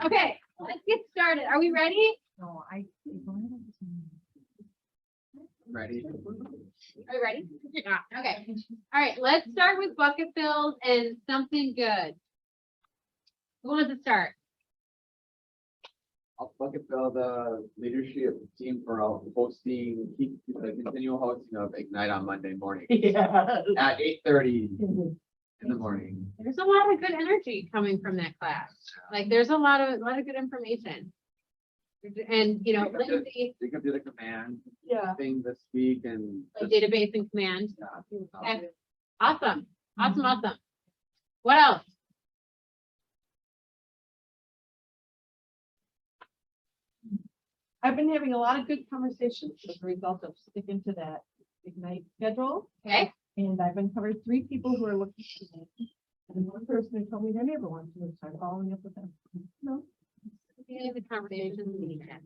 Okay, let's get started. Are we ready? No, Ready? Are we ready? Yeah. Okay. All right, let's start with bucket fills and something good. Who wants to start? I'll bucket fill the leadership team for hosting, the continual hosting of Ignite on Monday morning Yeah. at 8:30 in the morning. There's a lot of good energy coming from that class. Like, there's a lot of good information. And, you know, Lindsay, You can do the command Yeah. thing this week and. like database and command. Yeah. Okay. Awesome. Awesome. What else? I've been having a lot of good conversations as a result of sticking to that Ignite schedule. Okay. And I've uncovered 3 people who are looking to me. And one person who told me they never want to, so I'm following up with them. No. The conversations we need to have.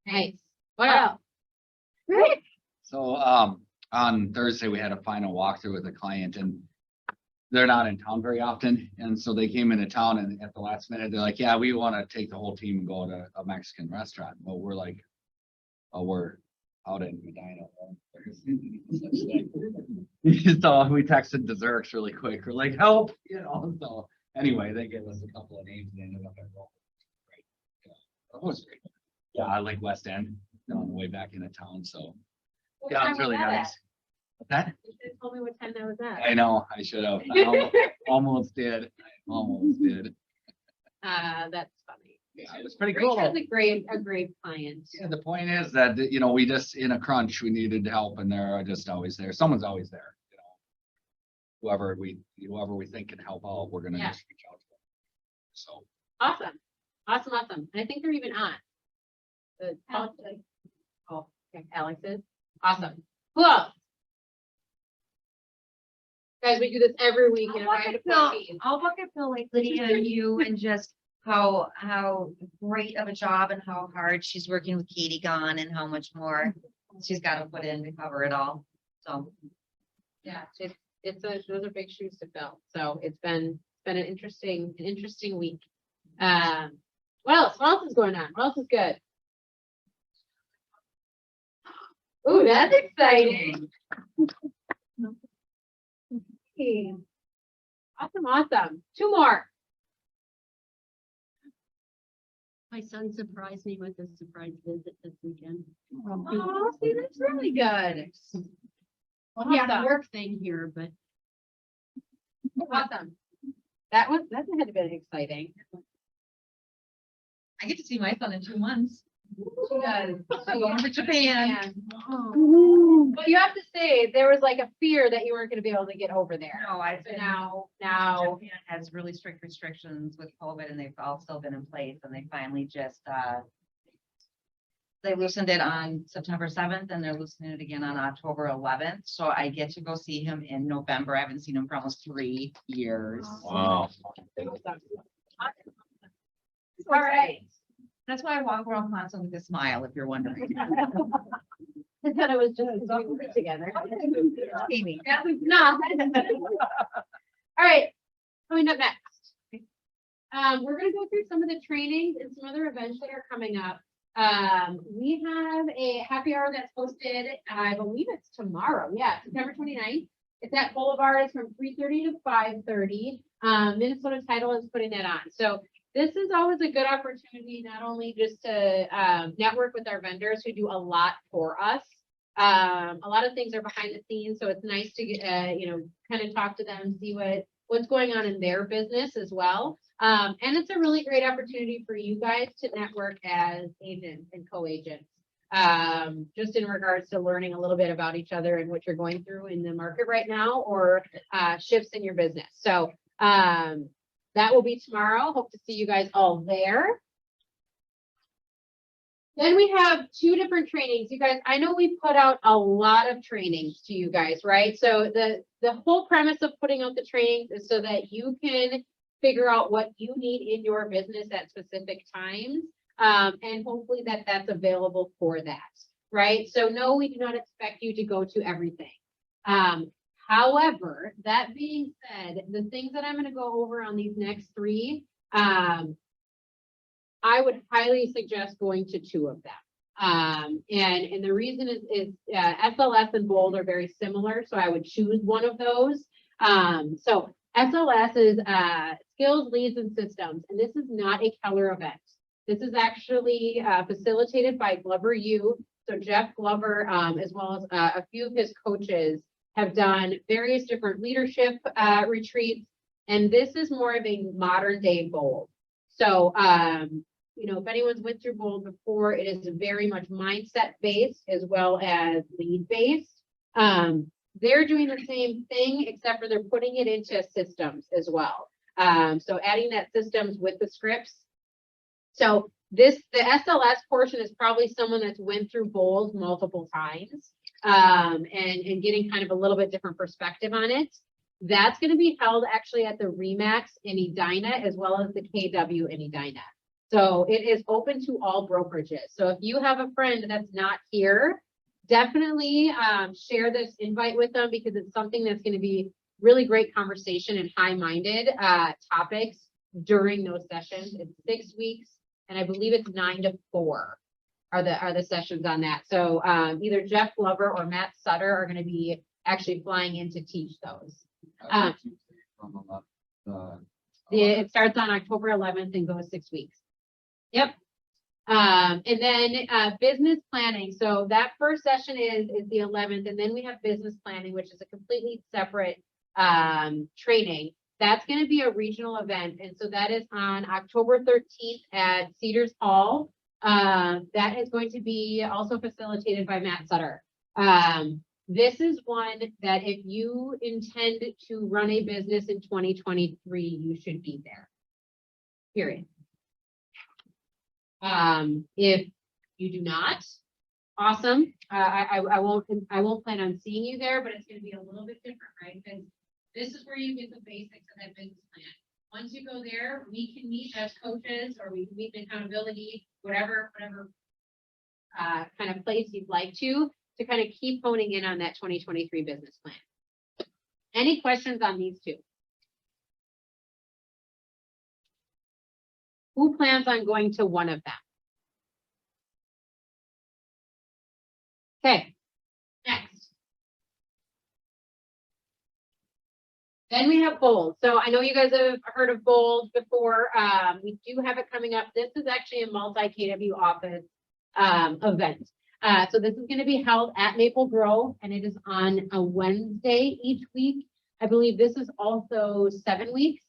Nice. What else? Great. So on Thursday, we had a final walkthrough with a client and they're not in town very often. And so they came into town and at the last minute, they're like, yeah, we want to take the whole team and go to a Mexican restaurant. Well, we're like, oh, we're out in Medina. So we texted desserts really quick. We're like, help, you know, so anyway, they gave us a couple of names and ended up at Roll. Great. Yeah, it was great. Yeah, I like West End on the way back into town. So What yeah, time it's really was that nice. at? That You should have told me what time that was at. I know I should have. I almost did. I almost did. That's funny. Yeah, it was pretty Rich cool. has a great client. Yeah, the point is that, you know, we just in a crunch, we needed help and they're just always there. Someone's always there, you know. Whoever we think can help out, we're gonna Yeah. just reach out to them. So Awesome. And I think they're even on. Oh, okay, Alex is. Awesome. Who else? Guys, we do this every week. and I had to No, put these. I'll bucket fill like Lydia and you and just how great of a job and how hard she's working with Katie gone and how much more she's got to put in to cover it all. So Yeah, those are big shoes to fill. So it's been an interesting week. What else? What else is going on? What else is good? Ooh, that's exciting. Hey. Awesome. 2 more. My son surprised me with a surprise visit this weekend. Oh, see, that's really good. Well, yeah, Awesome. the work thing here, but Awesome. That had been exciting. I get to see my son in 2 months. She does. I'm going to Japan. Yeah. But you have to say, there was like a fear that you weren't gonna be able to get over there. No, I've So been now, Japan has really strict restrictions with COVID and they've all still been in place and they finally just they loosened it on September 7th and they're loosening it again on October 11th. So I get to go see him in November. I haven't seen him for almost 3 years. wow. all right. That's why I walk around constantly with a smile, if you're wondering. I thought it was just because we were together. Amy. Yeah, no. All right, coming up next. We're gonna go through some of the trainings and some other events that are coming up. We have a happy hour that's posted, I believe it's tomorrow. Yeah, September 29th. It's at Boulevard. It's from 3:30 to 5:30. Minnesota Title is putting that on. So this is always a good opportunity, not only just to network with our vendors who do a lot for us. A lot of things are behind the scenes, so it's nice to kind of talk to them, see what's going on in their business as well. And it's a really great opportunity for you guys to network as agents and co-agents. Just in regards to learning a little bit about each other and what you're going through in the market right now, or shifts in your business. So that will be tomorrow. Hope to see you guys all there. Then we have 2 different trainings. You guys, I know we put out a lot of trainings to you guys, right? So the whole premise of putting out the trainings is so that you can figure out what you need in your business at specific times. And hopefully that's available for that, right? So no, we do not expect you to go to everything. However, that being said, the things that I'm going to go over on these next 3, I would highly suggest going to 2 of them. And the reason is SLS and Bold are very similar, so I would choose one of those. So SLS is Skills, Leads, and Systems, and this is not a Keller event. This is actually facilitated by Glover U. So Jeff Glover, as well as a few of his coaches, have done various different leadership retreats, and this is more of a modern day Bold. So, you know, if anyone's went through Bold before, it is very much mindset based as well as lead based. They're doing the same thing, except for they're putting it into systems as well. So adding that systems with the scripts. So the SLS portion is probably someone that's went through Bold multiple times, and getting kind of a little bit different perspective on it. That's going to be held actually at the Remax in Edina, as well as the KW in Edina. So it is open to all brokerages. So if you have a friend that's not here, definitely share this invite with them, because it's something that's going to be really great conversation and high-minded topics during those sessions. It's 6 weeks, and I believe it's 9 to 4 are the sessions on that. So either Jeff Glover or Matt Sutter are going to be actually flying in to teach those. It starts on October 11th and goes 6 weeks. Yep. And then business planning. So that first session is the 11th, and then we have business planning, which is a completely separate training. That's going to be a regional event, and so that is on October 13th at Cedars Hall. That is going to be also facilitated by Matt Sutter. This is one that if you intend to run a business in 2023, you should be there. Period. If you do not, awesome. I won't plan on seeing you there, but it's going to be a little bit different, right? Because this is where you get the basics of that business plan. Once you go there, we can meet as coaches, or we can meet in accountability, whatever kind of place you'd like to kind of keep honing in on that 2023 business plan. Any questions on these two? Who plans on going to one of them? Okay, next. Then we have Bold. So I know you guys have heard of Bold before. We do have it coming up. This is actually a multi-KW office event. So this is going to be held at Maple Grove, and it is on a Wednesday each week. I believe this is also 7 weeks.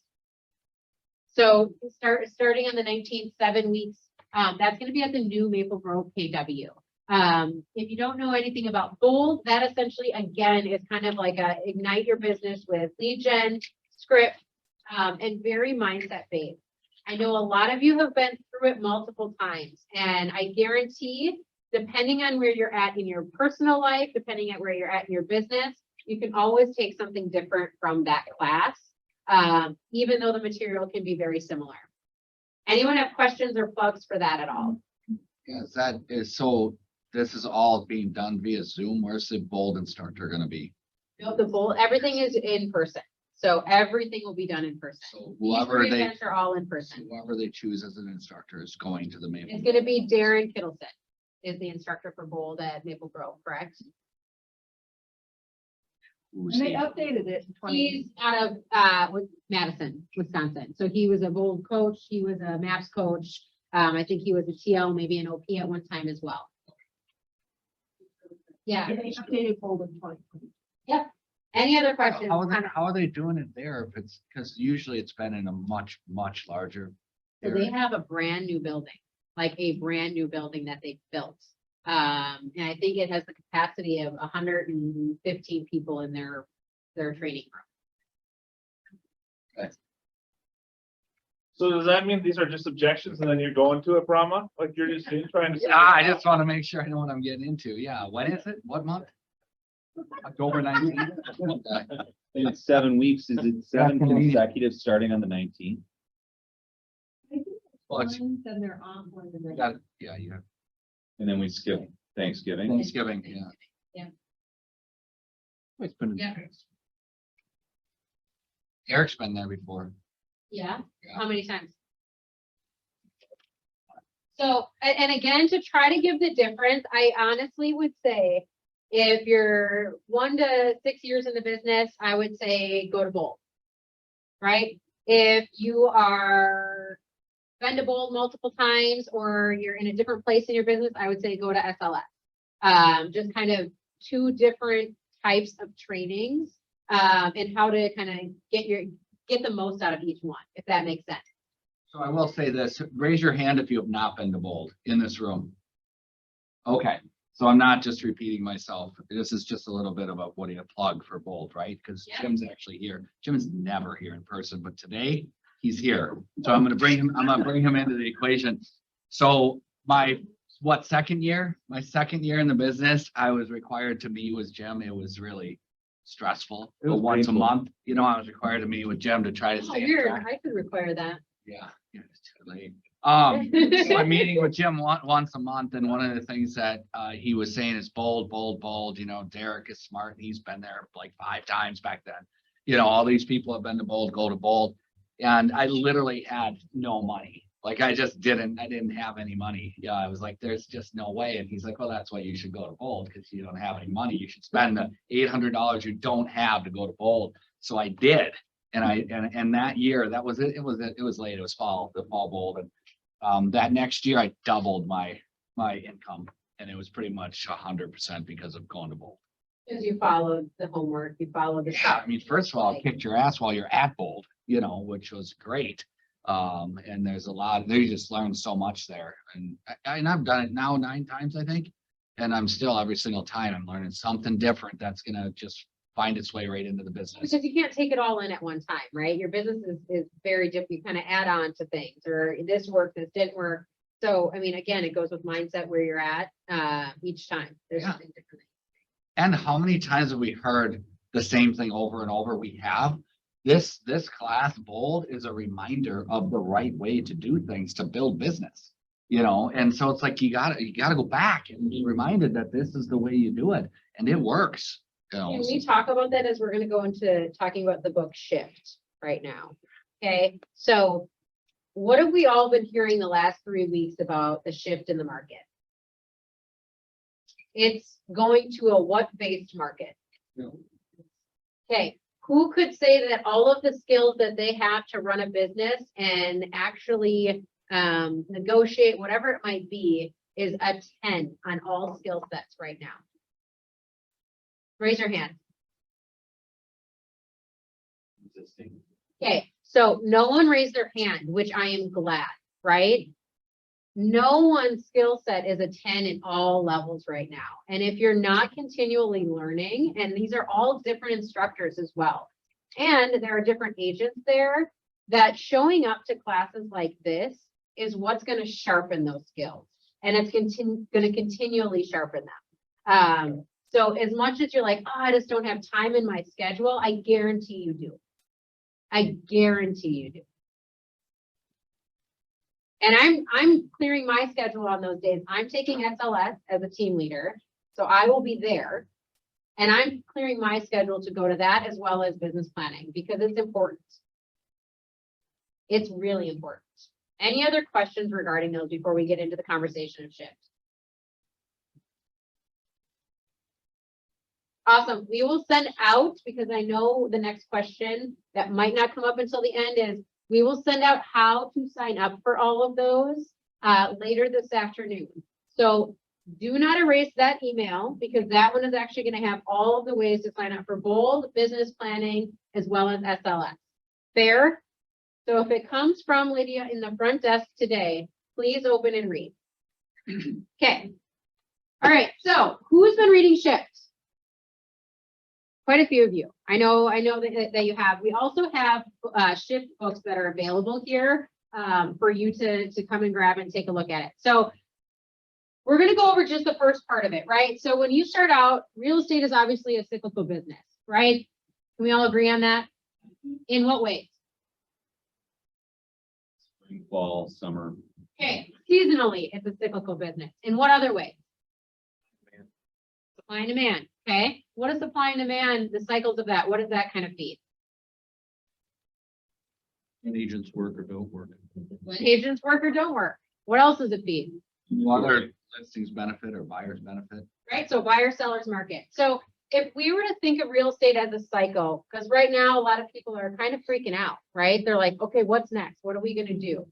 So starting on the 19th, 7 weeks. That's going to be at the new Maple Grove KW. If you don't know anything about Bold, that essentially, again, is kind of like a ignite your business with lead gen, script, and very mindset based. I know a lot of you have been through it multiple times, and I guarantee, depending on where you're at in your personal life, depending on where you're at in your business, you can always take something different from that class, even though the material can be very similar. Anyone have questions or plugs for that at all? Yes, that is, so this is all being done via Zoom. Where's the Bold instructor gonna be? No, the Bold, everything is in person. So everything will be done in person. So These whoever three they, events are all in person. whoever they choose as an instructor is going to the Maple. It's gonna be Darren Kittleson is the instructor for Bold at Maple Grove, correct? Who's And they he? updated it in 20. He's out of with Madison, Wisconsin. So he was a Bold coach, he was a MAPS coach. I think he was a TL, maybe an OP at one time as well. Yeah, They updated Bold in 2020. any other questions? How are they doing it there? If it's, because usually it's been in a much larger. So they area. have a brand new building, like a brand new building that they built. And I think it has the capacity of 115 people in their training room. So does that mean these are just objections and then you're going to it, Brahma? Like you're just trying to. Yeah, I just want to make sure I know what I'm getting into. Yeah, when is it? What month? October 19th? It's 7 weeks. Is it seven convenient. consecutive starting on the 19th? Well, it's- Then they're on one. and then- Got it. Yeah, you have And then we skip Thanksgiving. Thanksgiving, yeah. Yeah. It's been. Yeah. Eric's been there before. Yeah, Yeah. how many times? So, and again, to try to give the difference, I honestly would say, if you're 1 to 6 years in the business, I would say go to Bold. Right? If you are been to Bold multiple times, or you're in a different place in your business, I would say go to SLS. Just kind of 2 different types of trainings, and how to kind of get the most out of each one, if that makes sense. So I will say this, raise your hand if you have not been to Bold in this room. Okay, so I'm not just repeating myself. This is just a little bit of what do you plug for Bold, right? Because Yeah. Jim's actually here. Jim is never here in person, but today he's here. So I'm gonna bring him into the equation. So my second year in the business, I was required to meet with Jim. It was really stressful. It was But once a painful. month, I was required to meet with Jim to try to Oh, stay on weird, track. I could require that. Yeah, it's too late. So I'm meeting with Jim once a month, and one of the things that he was saying is Bold. Derek is smart, and he's been there like 5 times back then. All these people have been to Bold, go to Bold. And I literally had no money. Like I didn't have any money. Yeah, I was like, there's just no way. And he's like, well, that's why you should go to Bold, because you don't have any money. You should spend the $800 you don't have to go to Bold. So I did. And that year, that was it. It was late. It was the fall Bold. And that next year I doubled my income, and it was pretty much 100% because of going to Bold. Because you followed the homework, you followed the Yeah, stuff. I mean, first of all, I kicked your ass while you're at Bold, which was great. And there's you just learn so much there. And I've done it now 9 times, I think. And I'm still every single time I'm learning something different that's gonna just find its way right into the business. Because you can't take it all in at one time, right? Your business is very different. You kind of add on to things, or this worked, this didn't work. So, I mean, again, it goes with mindset where you're at, each time. There's Yeah. something different. And how many times have we heard the same thing over and over? We have. This class Bold is a reminder of the right way to do things to build business. And so it's like you gotta go back and be reminded that this is the way you do it, and it works. Can we talk about that as we're gonna go into talking about the book Shift right now? Okay, so what have we all been hearing the last 3 weeks about the shift in the market? It's going to a what-based market. Okay, who could say that all of the skills that they have to run a business and actually negotiate, whatever it might be, is a 10 on all skill sets right now? Raise your hand. Okay, so no one raised their hand, which I am glad, right? No one's skill set is a 10 in all levels right now. And if you're not continually learning, and these are all different instructors as well, and there are different agents there, that showing up to classes like this is what's going to sharpen those skills. And it's going to continually sharpen them. So as much as you're like, oh, I just don't have time in my schedule, I guarantee you do. I guarantee you do. And I'm clearing my schedule on those days. I'm taking SLS as a team leader, so I will be there. And I'm clearing my schedule to go to that as well as business planning, because it's important. It's really important. Any other questions regarding those before we get into the conversation of shift? Awesome. We will send out, because I know the next question that might not come up until the end is, we will send out how to sign up for all of those later this afternoon. So do not erase that email, because that one is actually going to have all of the ways to sign up for Bold, business planning, as well as SLS. Fair? So if it comes from Lydia in the front desk today, please open and read. Okay. All right. So who's been reading Shift? Quite a few of you. I know that you have. We also have Shift books that are available here for you to come and grab and take a look at it. So we're going to go over just the first part of it, right? So when you start out, real estate is obviously a cyclical business, right? Can we all agree on that? In what ways? Spring, fall, summer. Okay, seasonally, it's a cyclical business. In what other ways? Supply and demand. Okay, what is supply and demand? The cycles of that. What does that kind of feed? When agents work or don't work. When agents work or don't work. What else does it feed? Other listings benefit or buyers benefit. Right? So buyer, seller's market. So if we were to think of real estate as a cycle, because right now a lot of people are kind of freaking out, right? They're like, okay, what's next? What are we gonna do?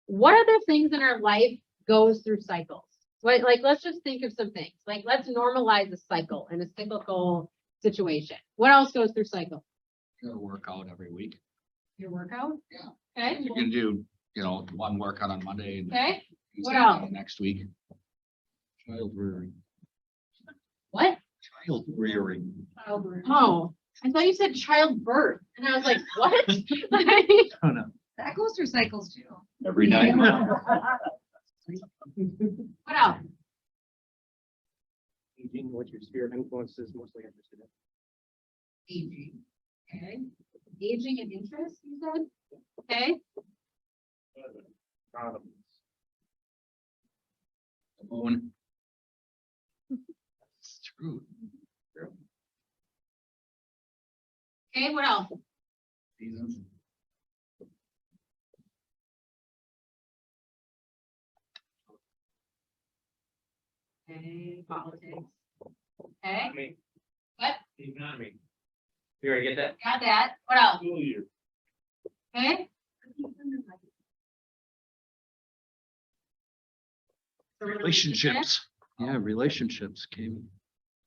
What other things in our life goes through cycles? What, like, let's just think of some things. Like, let's normalize a cycle in a cyclical situation. What else goes through cycle? Your workout every week. Your workout? Yeah. Okay, You can do, one workout on Monday and okay, what Tuesday else? next week. Child rearing. What? Child rearing. Oh, I thought you said childbirth, and I was like, what? Oh, no. That goes through cycles too. Every night. What else? What your sphere of influence is mostly interested in. Aging. Okay, aging and interest, you said? Okay, Moon. It's true. okay, what else? Seasons. Okay, politics. Okay, Me. What? The economy. You already get that? got that. What else? School year. Okay? Relationships. Yeah, relationships came.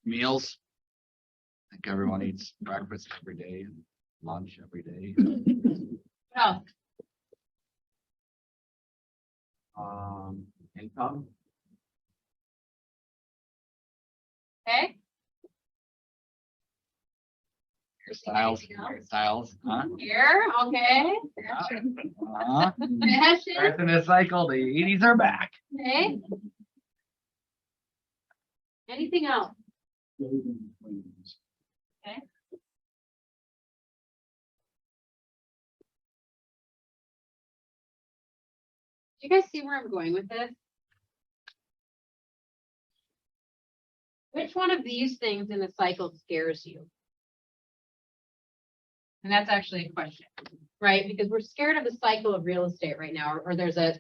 Meals. I think everyone eats breakfast every day and lunch every day. What else? Income, Okay? Hairstyles, Anything else? hairstyles, huh? Here, okay. Fashion, Starts in a cycle, the 80s are back. okay? Anything else? Okay. Do you guys see where I'm going with this? Which one of these things in the cycle scares you? And that's actually a question, right? Because we're scared of the cycle of real estate right now, or there's a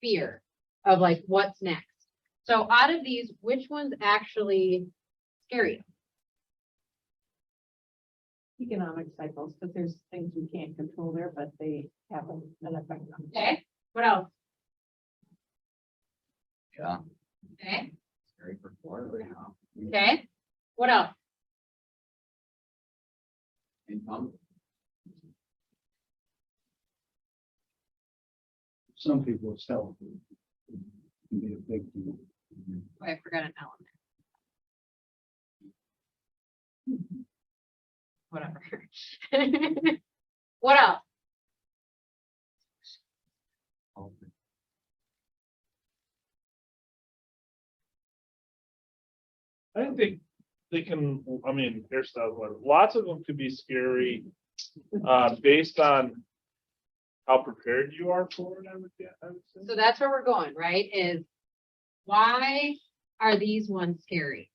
fear of like, what's next? So out of these, which ones actually scare you? Economic cycles, because there's things we can't control there, but they have an effect on. Okay, what else? Yeah. Okay, Scary for Florida right now. okay, what else? income, Some people sell. Can be a big deal. Oh, I forgot an element. Whatever. What else? I think they can, I mean, hairstyles, whatever. Lots of them could be scary, based on how prepared you are for it, I would say. So that's where we're going, right? Is why are these ones scary?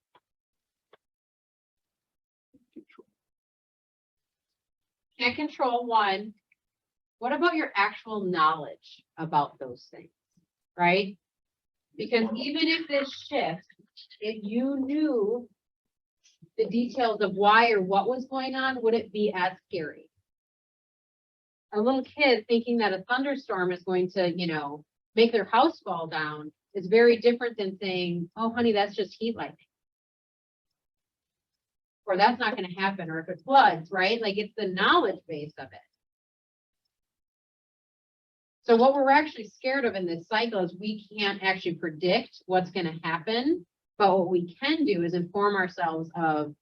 Can't control one. What about your actual knowledge about those things, right? Because even if this shift, if you knew the details of why or what was going on, would it be as scary? A little kid thinking that a thunderstorm is going to, make their house fall down is very different than saying, oh, honey, that's just heat lightning. Or that's not gonna happen, or if it floods, right? Like, it's the knowledge base of it. So what we're actually scared of in this cycle is we can't actually predict what's gonna happen. But what we can do is inform ourselves of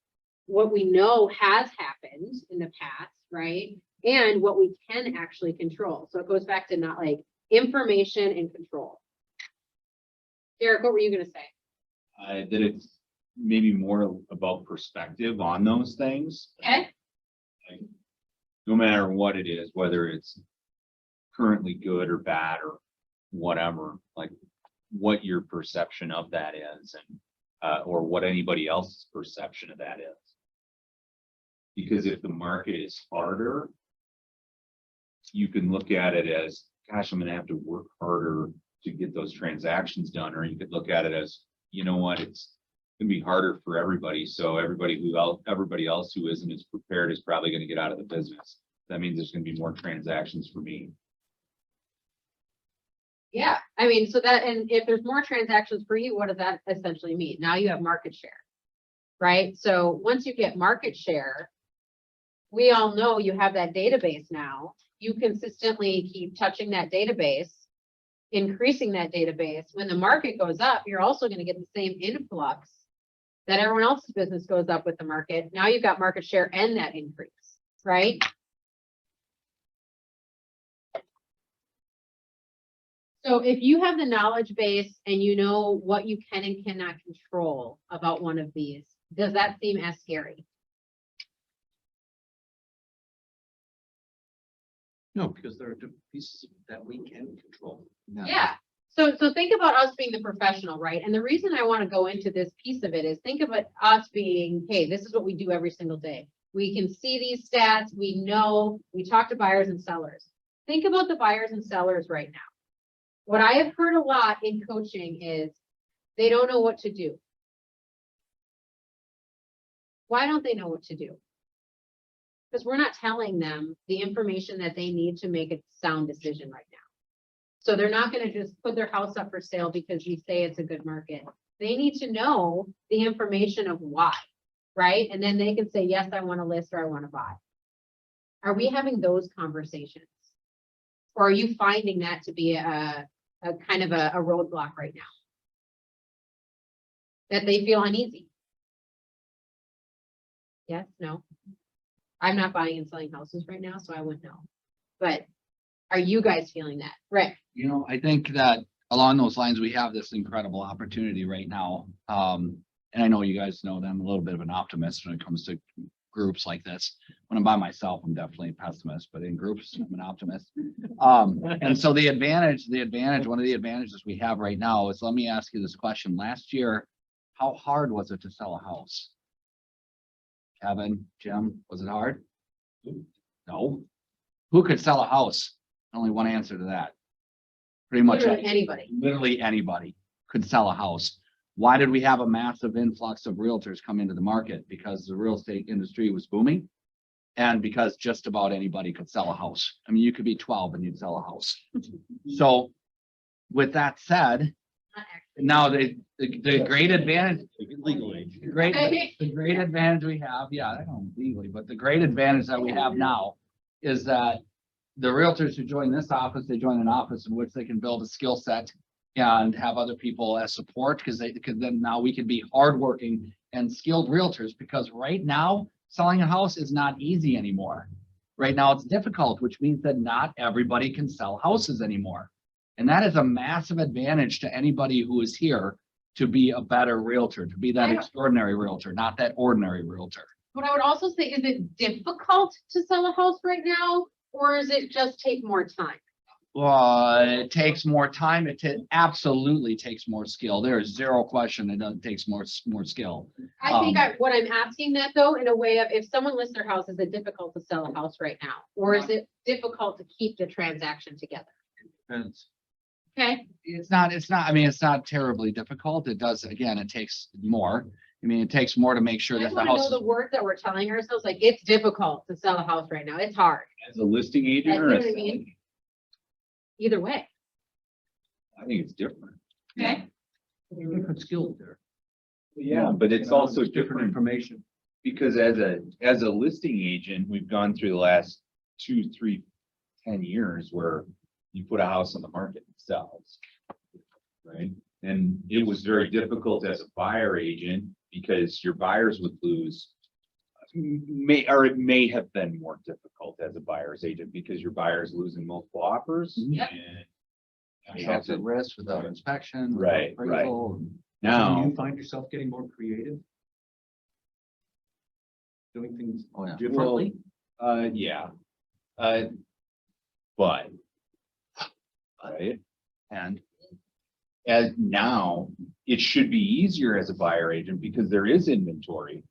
what we know has happened in the past, right? And what we can actually control. So it goes back to not like information and control. Derek, what were you gonna say? That it's maybe more about perspective on those things. Okay, No matter what it is, whether it's currently good or bad or whatever, like what your perception of that is and, or what anybody else's perception of that is. Because if the market is harder, you can look at it as, gosh, I'm gonna have to work harder to get those transactions done, or you could look at it as, you know what, it's gonna be harder for everybody, so everybody else who isn't as prepared is probably gonna get out of the business. That means there's gonna be more transactions for me. Yeah, I mean, so that, and if there's more transactions for you, what does that essentially mean? Now you have market share. Right? So once you get market share, we all know you have that database now. You consistently keep touching that database, increasing that database. When the market goes up, you're also going to get the same influx that everyone else's business goes up with the market. Now you've got market share and that increase, right? So if you have the knowledge base and you know what you can and cannot control about one of these, does that seem as scary? No, because there are different pieces that we can control. Yeah. So think about us being the professional, right? And the reason I want to go into this piece of it is think about us being, hey, this is what we do every single day. We can see these stats. We know, we talk to buyers and sellers. Think about the buyers and sellers right now. What I have heard a lot in coaching is they don't know what to do. Why don't they know what to do? Because we're not telling them the information that they need to make a sound decision right now. So they're not going to just put their house up for sale because we say it's a good market. They need to know the information of why, right? And then they can say, yes, I want to list or I want to buy. Are we having those conversations? Or are you finding that to be a kind of a roadblock right now? That they feel uneasy? Yes, no? I'm not buying and selling houses right now, so I wouldn't know. But are you guys feeling that? Rick? You know, I think that along those lines, we have this incredible opportunity right now. And I know you guys know that I'm a little bit of an optimist when it comes to groups like this. When I'm by myself, I'm definitely a pessimist, but in groups, I'm an optimist. And so one of the advantages we have right now is, let me ask you this question. Last year, how hard was it to sell a house? Kevin, Jim, was it hard? No. Who could sell a house? Only one answer to that. Pretty much Literally anybody. literally anybody could sell a house. Why did we have a massive influx of realtors come into the market? Because the real estate industry was booming and because just about anybody could sell a house. I mean, you could be 12 and you'd sell a house. So with that said, now the great advantage, Legally. the great advantage we have, yeah, I don't legally, but the great advantage that we have now is that the realtors who join this office, they join an office in which they can build a skill set and have other people as support, because then now we can be hardworking and skilled realtors, because right now selling a house is not easy anymore. Right now it's difficult, which means that not everybody can sell houses anymore. And that is a massive advantage to anybody who is here to be a better realtor, to be that extraordinary realtor, not that ordinary realtor. But I would also say, is it difficult to sell a house right now? Or is it just take more time? It takes more time. It absolutely takes more skill. There is zero question it takes more skill. I think what I'm asking that though, in a way of, if someone lists their house, is it difficult to sell a house right now? Or is it difficult to keep the transaction together? Depends. Okay, It's not, I mean, it's not terribly difficult. It does, again, it takes more. I mean, it takes more to make sure I that just the want to know house. the word that we're telling ourselves, like, it's difficult to sell a house right now. It's hard. As a listing agent You or know a what I seller? mean? Either way. I think it's different. Okay. There are different skills there. Yeah, but it's You know, also there's different information. because as a listing agent, we've gone through the last 2, 3, 10 years where you put a house on the market and it sells. Right? And it was very difficult as a buyer agent because your buyers would lose. It may have been more difficult as a buyer's agent because your buyer's losing multiple offers. Yep. And you have House at to, risk without inspection. Right, without right. appraisal. Do now, you find yourself getting more creative? Doing things Oh, yeah. differently? yeah. But. Right? And As now, it should be easier as a buyer agent because there is inventory.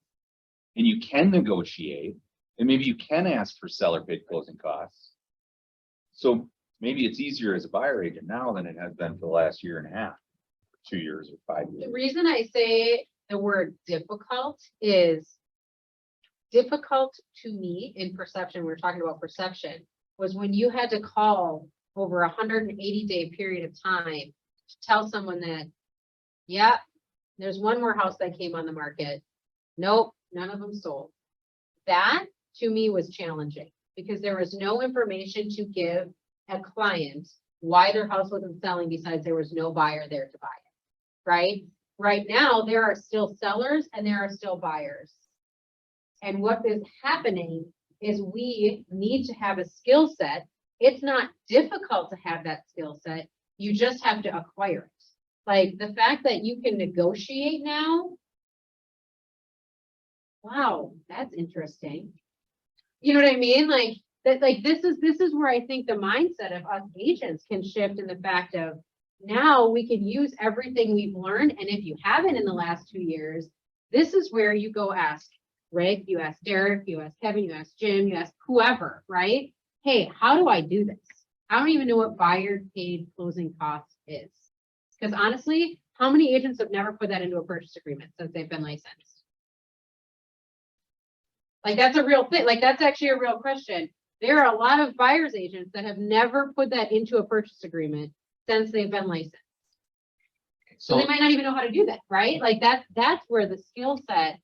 And you can negotiate, and maybe you can ask for seller paid closing costs. So maybe it's easier as a buyer agent now than it has been for the last year and a half, 2 years or 5 The years. reason I say the word difficult is difficult to me in perception, we're talking about perception, was when you had to call over 180-day period of time to tell someone that, yeah, there's one more house that came on the market. Nope, none of them sold. That to me was challenging because there was no information to give a client why their house wasn't selling besides there was no buyer there to buy it, right? Right now, there are still sellers and there are still buyers. And what is happening is we need to have a skill set. It's not difficult to have that skill set. You just have to acquire it. Like the fact that you can negotiate now. Wow, that's interesting. You know what I mean? Like that, like this is where I think the mindset of us agents can shift in the fact of now we can use everything we've learned. And if you haven't in the last 2 years, this is where you go ask Rick, you ask Derek, you ask Kevin, you ask Jim, you ask whoever, right? Hey, how do I do this? I don't even know what buyer paid closing costs is. Because honestly, how many agents have never put that into a purchase agreement since they've been licensed? Like that's a real thing. Like that's actually a real question. There are a lot of buyer's agents that have never put that into a purchase agreement since they've been licensed. So they might not even know how to do that, right? Like that's where the skill set,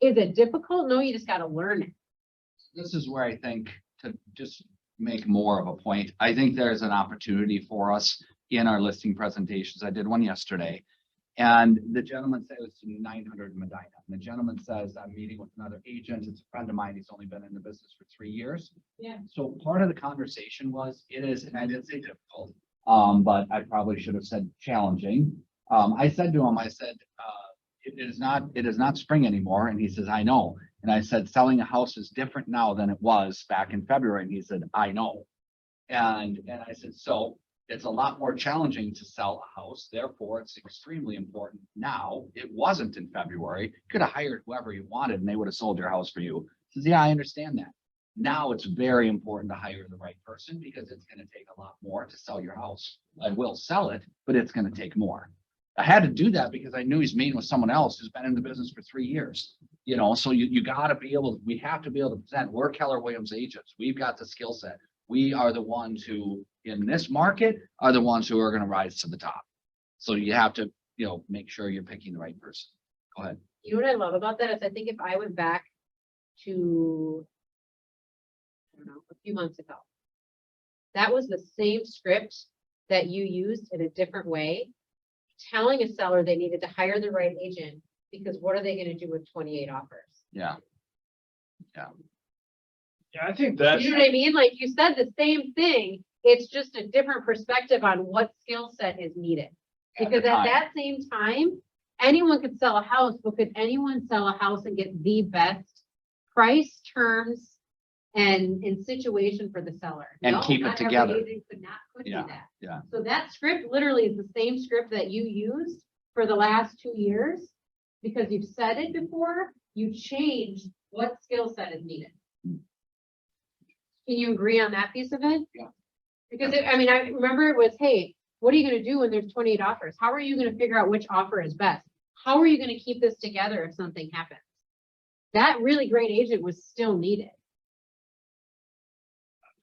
is it difficult? No, you just got to learn it. This is where I think to just make more of a point, I think there's an opportunity for us in our listing presentations. I did one yesterday. And the gentleman said it was 900 Medina. And the gentleman says, I'm meeting with another agent. It's a friend of mine. He's only been in the business for 3 years. Yeah. So part of the conversation was, it is, and I didn't say difficult, but I probably should have said challenging. I said to him, I said, it is not spring anymore. And he says, I know. And I said, selling a house is different now than it was back in February. And he said, I know. And I said, so it's a lot more challenging to sell a house. Therefore, it's extremely important now. It wasn't in February. You could have hired whoever you wanted and they would have sold your house for you. He says, yeah, I understand that. Now it's very important to hire the right person because it's going to take a lot more to sell your house. I will sell it, but it's going to take more. I had to do that because I knew he's meeting with someone else who's been in the business for 3 years. You know, so you got to be able, we have to be able to present. We're Keller Williams agents. We've got the skill set. We are the ones who, in this market, are the ones who are going to rise to the top. So you have to, make sure you're picking the right person. Go ahead. You know what I love about that is I think if I went back to, I don't know, a few months ago, that was the same script that you used in a different way, telling a seller they needed to hire the right agent because what are they going to do with 28 offers? Yeah. Yeah, I think that's, You know what I mean? Like you said the same thing. It's just a different perspective on what skill set is needed. Because at that same time, anyone could sell a house, but could anyone sell a house and get the best price, terms, and situation for the seller? And No, keep it not every together. agent could do that. Yeah. So that script literally is the same script that you used for the last 2 years. Because you've said it before, you changed what skill set is needed. Can you agree on that piece of it? Yeah. Because I remember it was, hey, what are you gonna do when there's 28 offers? How are you gonna figure out which offer is best? How are you gonna keep this together if something happens? That really great agent was still needed.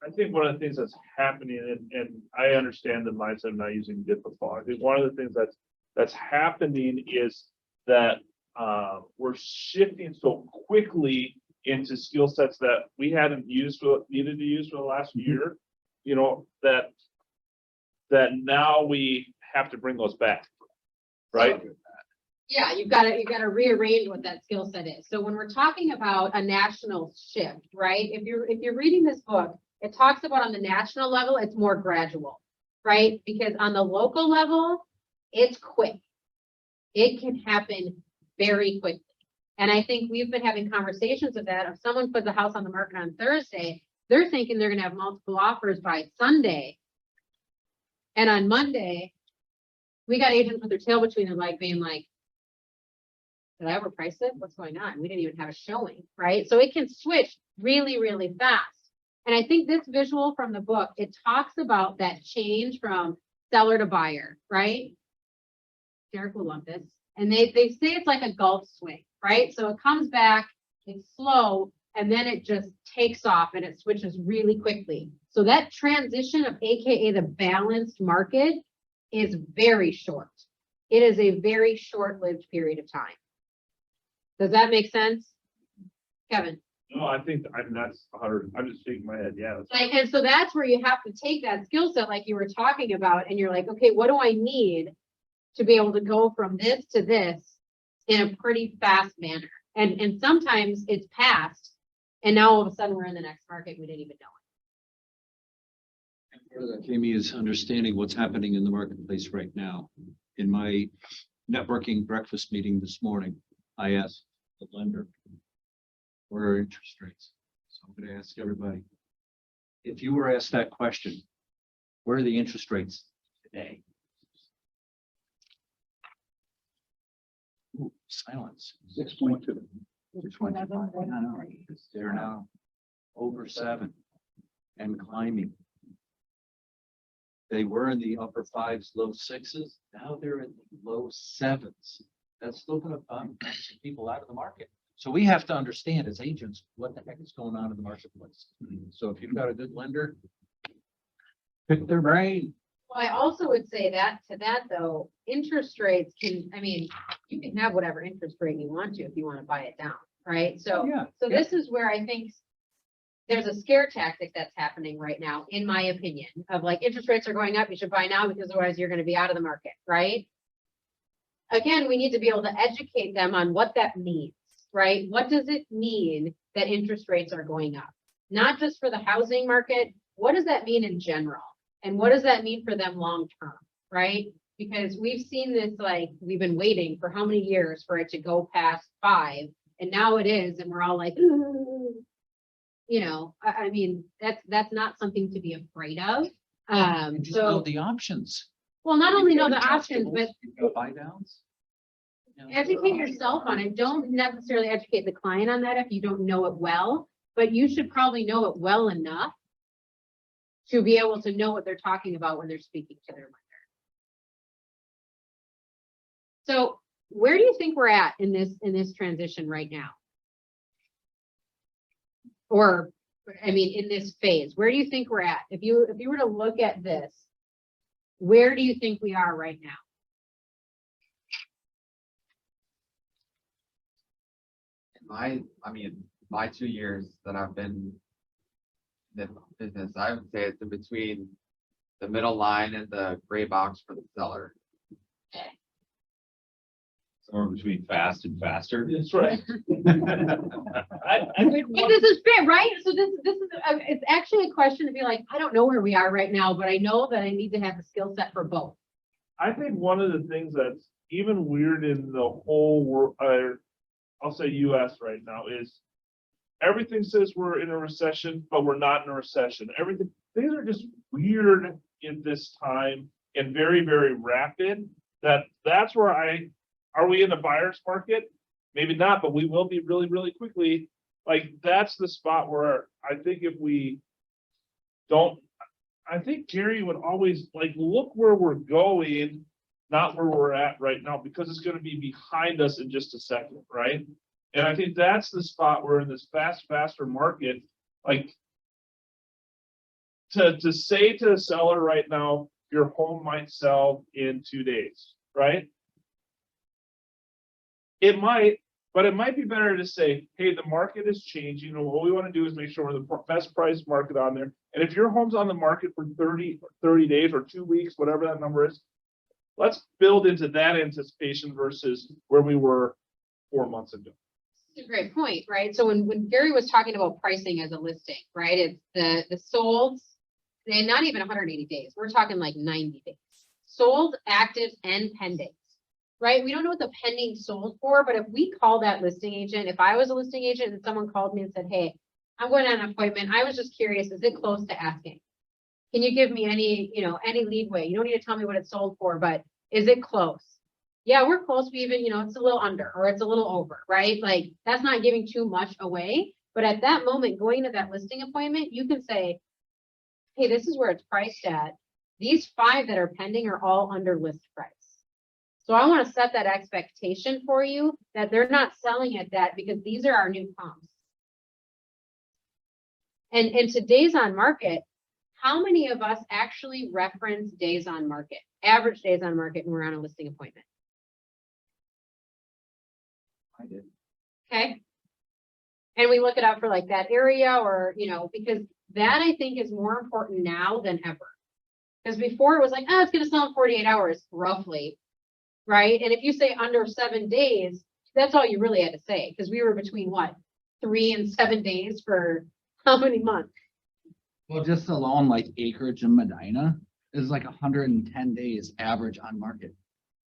I think one of the things that's happening, and I understand the mindset of not using difficult. I think one of the things that's happening is that we're shifting so quickly into skill sets that we hadn't needed to use for the last year, that now we have to bring those back, right? Yeah, you gotta rearrange what that skill set is. So when we're talking about a national shift, right? If you're reading this book, it talks about on the national level, it's more gradual, right? Because on the local level, it's quick. It can happen very quickly. And I think we've been having conversations of that. If someone puts a house on the market on Thursday, they're thinking they're gonna have multiple offers by Sunday. And on Monday, we got agents with their tail between their leg being like, did I overprice it? What's going on? We didn't even have a showing, right? So it can switch really, really fast. And I think this visual from the book, it talks about that change from seller to buyer, right? Derek will love this. And they say it's like a golf swing, right? So it comes back, it's slow, and then it just takes off and it switches really quickly. So that transition of AKA the balanced market is very short. It is a very short-lived period of time. Does that make sense? Kevin? No, I think that's 100, I'm just shaking my head, yeah. Like, and so that's where you have to take that skill set like you were talking about, and you're like, okay, what do I need to be able to go from this to this in a pretty fast manner? And sometimes it's past, and now all of a sudden we're in the next market, we didn't even know Part of that, Jamie, is understanding what's happening in the marketplace right now. In my networking breakfast meeting this morning, I asked the lender, what are interest rates? So I'm going to ask everybody, if you were asked that question, where are the interest rates today? Ooh, silence. 6.2. 6.5. I know. They're now over 7 and climbing. They were in the upper 5s, low 6s. Now they're in the low 7s. That's still going to bump people out of the market. So we have to understand as agents what the heck is going on in the marketplace. So if you've got a good lender, pick their brain. Well, I also would say that to that though, interest rates can, I mean, you can have whatever interest rate you want to if you want to buy it down, right? So, Yeah. so this is where I think there's a scare tactic that's happening right now, in my opinion, of like interest rates are going up, you should buy now because otherwise you're going to be out of the market, right? Again, we need to be able to educate them on what that means, right? What does it mean that interest rates are going up? Not just for the housing market, what does that mean in general? And what does that mean for them long term, right? Because we've seen this, like, we've been waiting for how many years for it to go past 5, and now it is, and we're all like, ooh. You know, I mean, that's not something to be afraid of. And just know So, the options. well, not only know the You've got options, but adjustables, you've got buy downs. You know, educate yourself on it. Don't necessarily educate the client on that if you don't know it well, but you should probably know it well enough to be able to know what they're talking about when they're speaking to their lender. So where do you think we're at in this transition right now? Or, I mean, in this phase, where do you think we're at? If you were to look at this, where do you think we are right now? My 2 years that I've been in the business, I would say it's in between the middle line and the gray box for the seller. Somewhere between fast and faster. That's right. I think But this is fair, right? So this is, it's actually a question to be like, I don't know where we are right now, but I know that I need to have the skill set for both. I think one of the things that's even weird in the whole world, I'll say US right now, is everything says we're in a recession, but we're not in a recession. Things are just weird in this time and very, very rapid. That's where are we in the buyer's market? Maybe not, but we will be really, really quickly. Like, that's the spot where I think if we don't, I think Gary would always like, look where we're going, not where we're at right now, because it's going to be behind us in just a second, right? And I think that's the spot where in this faster market, like to say to the seller right now, your home might sell in 2 days, right? It might, but it might be better to say, hey, the market is changing. And what we want to do is make sure we're the best price market on there. And if your home's on the market for 30 days or 2 weeks, whatever that number is, let's build into that anticipation versus where we were 4 months ago. That's a great point, right? So when Gary was talking about pricing as a listing, right? It's the sold, and not even 180 days. We're talking like 90 days. Sold, active, and pending. Right? We don't know what the pending sold for, but if we call that listing agent, if I was a listing agent and someone called me and said, hey, I'm going on an appointment, I was just curious, is it close to asking? Can you give me any leadway? You don't need to tell me what it's sold for, but is it close? Yeah, we're close. We even, it's a little under or it's a little over, right? Like, that's not giving too much away, But at that moment, going to that listing appointment, you can say, hey, this is where it's priced at. These 5 that are pending are all under list price. So I want to set that expectation for you that they're not selling at that because these are our new comps. And in today's on market, how many of us actually reference days on market, average days on market when we're on a listing appointment? I did. Okay. And we look it up for like that area or, you know, because that I think is more important now than ever. Because before it was like, oh, it's gonna sell in 48 hours, roughly. Right? And if you say under 7 days, that's all you really had to say, because we were between what? 3 and 7 days for how many months? Well, just alone like acreage in Medina is like 110 days average on market.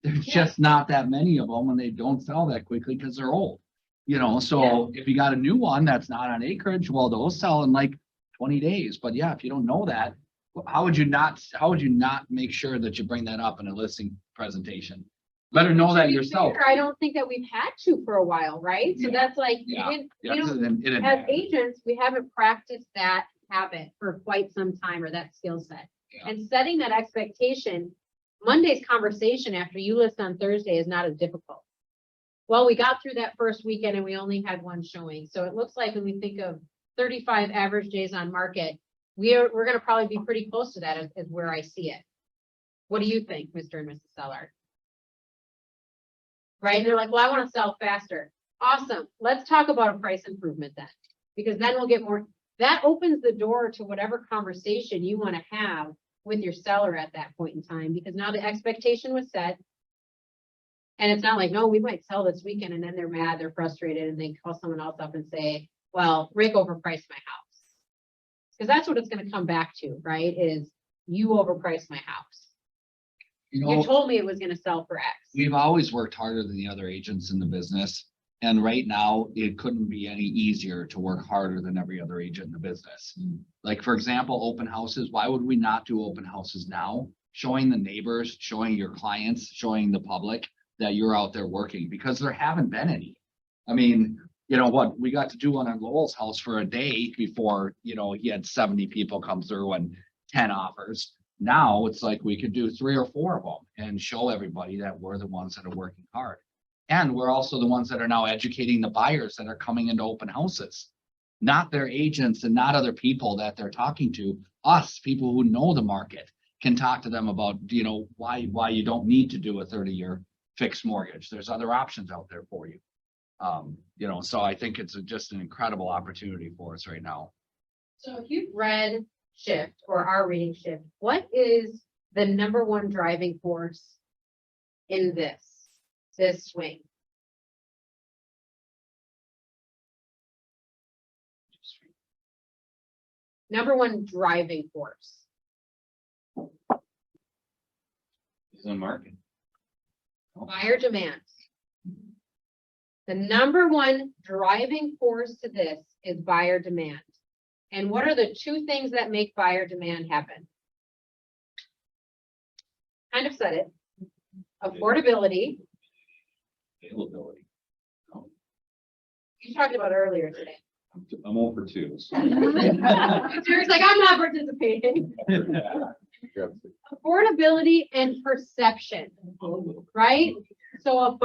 There's Yeah. just not that many of them and they don't sell that quickly because they're old. You know, so if you got a new one that's not on acreage, well, those sell in like 20 days. But yeah, if you don't know that, how would you not make sure that you bring that up in a listing presentation? Better know To that be yourself. fair, I don't think that we've had to for a while, right? So Yeah. that's like, Yeah. we Yeah, don't- it didn't as happen. agents, we haven't practiced that habit for quite some time or that skill set. Yeah. And setting that expectation, Monday's conversation after you list on Thursday is not as difficult. Well, we got through that first weekend and we only had 1 showing. So it looks like when we think of 35 average days on market, we're gonna probably be pretty close to that is where I see it. What do you think, Mr. and Mrs. Seller? Right? And they're like, well, I want to sell faster. Awesome. Let's talk about a price improvement then. Because then we'll get more, that opens the door to whatever conversation you want to have with your seller at that point in time, because now the expectation was set. And it's not like, no, we might sell this weekend and then they're mad, they're frustrated and they call someone else up and say, well, Rick overpriced my house. Because that's what it's going to come back to, right? Is you overpriced my house. You You know, told me it was going to sell for X. we've always worked harder than the other agents in the business. And right now, it couldn't be any easier to work harder than every other agent in the business. Like, for example, open houses, why would we not do open houses now? Showing the neighbors, showing your clients, showing the public that you're out there working, because there haven't been any. I mean, you know what, we got to do one on Lowell's house for a day before, you know, he had 70 people come through and 10 offers. Now it's like we could do 3 or 4 of them and show everybody that we're the ones that are working hard. And we're also the ones that are now educating the buyers that are coming into open houses. Not their agents and not other people that they're talking to. Us, people who know the market, can talk to them about, you know, why you don't need to do a 30-year fixed mortgage. There's other options out there for you. You know, so I think it's just an incredible opportunity for us right now. So if you've read Shift or are reading Shift, what is the #1 driving force in this swing? #1 driving force. It's on market. Buyer demand. The #1 driving force to this is buyer demand. And what are the 2 things that make buyer demand happen? Kind of said it. Affordability. Availability. You talked about earlier today. I'm over 2. Jerry's like, I'm not participating. Affordability and perception, right? So